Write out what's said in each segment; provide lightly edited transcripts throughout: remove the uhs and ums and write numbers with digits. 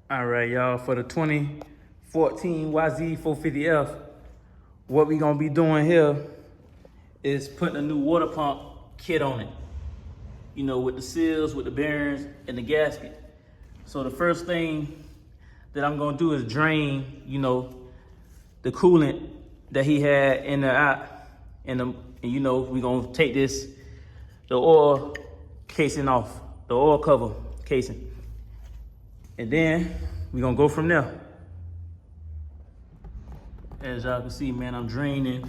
All right, y'all, for the 2014 Wr450f, what we gonna be doing here is putting a new water pump kit on it. You know, with the seals, with the bearings, and the gasket. So the first thing that I'm gonna do is drain, the coolant that he had in the and we're gonna take the oil casing off, the oil cover casing. And then we're gonna go from there. As y'all can see, man, I'm draining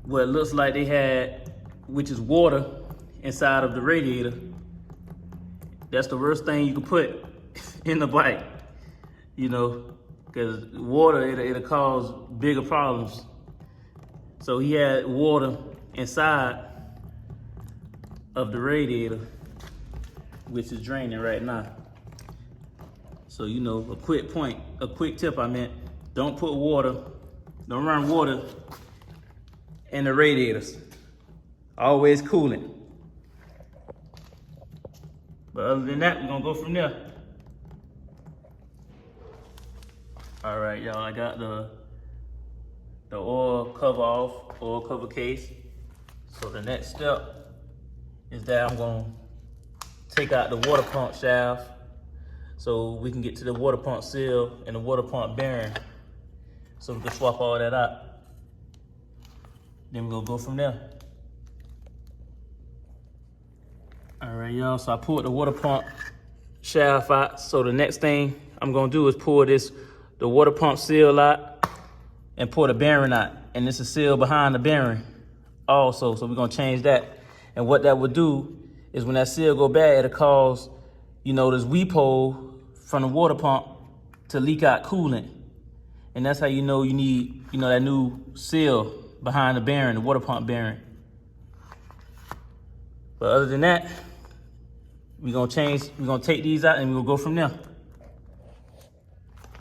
what it looks like they had, which is water inside of the radiator. That's the worst thing you can put in the bike, because water, it'll cause bigger problems. So he had water inside of the radiator, which is draining right now. So, a quick tip I meant, don't run water in the radiators. Always coolant. But other than that, we're gonna go from there. All right, y'all, I got the oil cover off, oil cover case. So the next step is that I'm gonna take out the water pump shaft so we can get to the water pump seal and the water pump bearing, so we can swap all that out. Then we're gonna go from there. All right, y'all, so I pulled the water pump shaft out. So the next thing I'm gonna do is pull the water pump seal out and pull the bearing out. And this is seal behind the bearing also, so we're gonna change that. And what that would do is when that seal go bad, it'll cause, this weep hole from the water pump to leak out coolant. And that's how you need, that new seal behind the bearing, the water pump bearing. But other than that, we're gonna take these out and we're gonna go from there.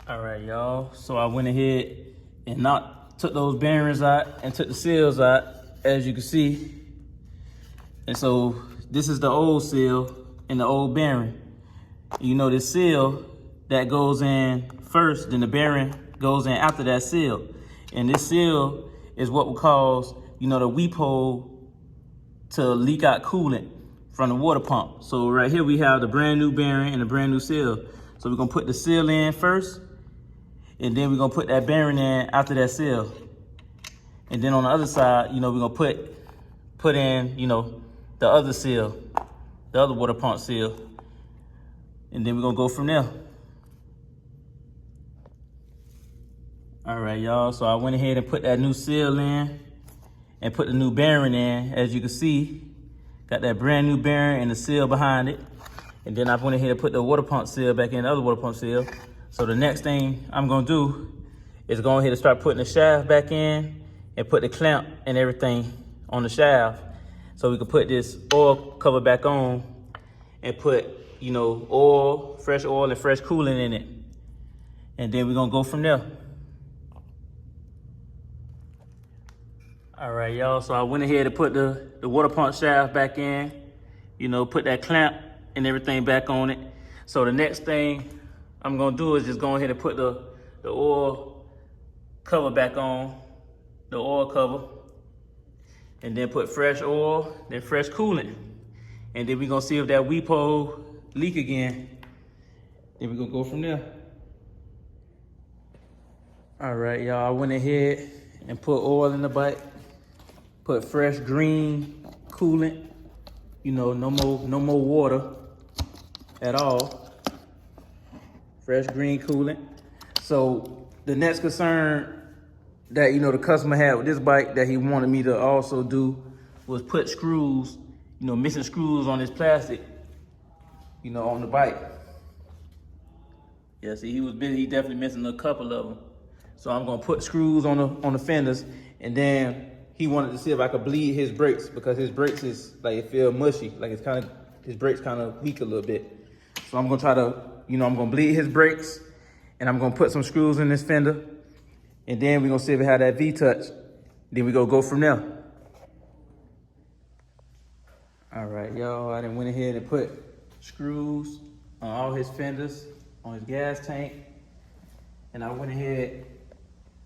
All right, y'all. So I went ahead and took those bearings out and took the seals out, as you can see. And so this is the old seal and the old bearing. This seal that goes in first, then the bearing goes in after that seal. And this seal is what will cause, the weep hole to leak out coolant from the water pump. So right here we have the brand new bearing and the brand new seal. So we're gonna put the seal in first, and then we're gonna put that bearing in after that seal. And then on the other side, we're gonna put in, the other seal, the other water pump seal. And then we're gonna go from there. All right, y'all, so I went ahead and put that new seal in and put the new bearing in. As you can see, got that brand new bearing and the seal behind it. And then I went ahead and put the water pump seal back in, the other water pump seal. So the next thing I'm gonna do is go ahead and start putting the shaft back in and put the clamp and everything on the shaft, so we can put this oil cover back on and put, oil, fresh oil and fresh coolant in it. And then we're gonna go from there. All right, y'all, so I went ahead and put the water pump shaft back in, put that clamp and everything back on it. So the next thing I'm gonna do is just go ahead and put the oil cover back on, the oil cover, and then put fresh oil, then fresh coolant. And then we're gonna see if that weep hole leak again. Then we're gonna go from there. All right, y'all, I went ahead and put oil in the bike, put fresh green coolant, no more water at all. Fresh green coolant. So the next concern that, the customer had with this bike that he wanted me to also do was put screws, missing screws on this plastic, on the bike. Yeah, see, he was busy. He definitely missing a couple of them. So I'm gonna put screws on the fenders, and then he wanted to see if I could bleed his brakes, because his brakes is like, it feel mushy, like his brakes kind of weak a little bit. So I'm gonna try to, I'm gonna bleed his brakes, and I'm gonna put some screws in this fender, and then we're gonna see if it had that V-touch. Then we go from there. All right, y'all, I done went ahead and put screws on all his fenders, on his gas tank, and I went ahead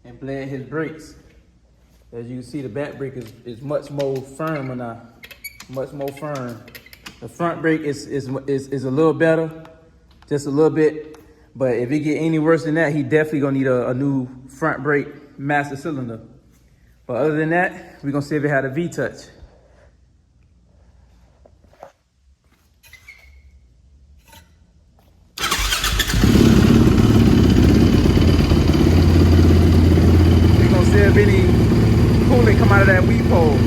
and bled his brakes. As you can see, the back brake is much more firmer now, much more firm. The front brake is a little better, just a little bit. But if it get any worse than that, he definitely gonna need a new front brake master cylinder. But other than that, we're gonna see if it had a V-touch. We're gonna see if any coolant come out of that weed pole.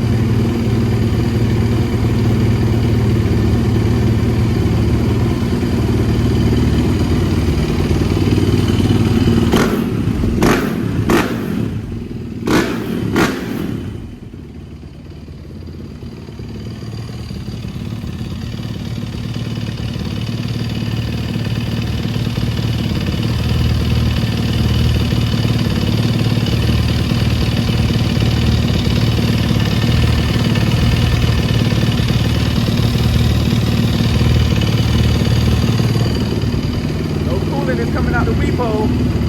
Is coming out the weed pole.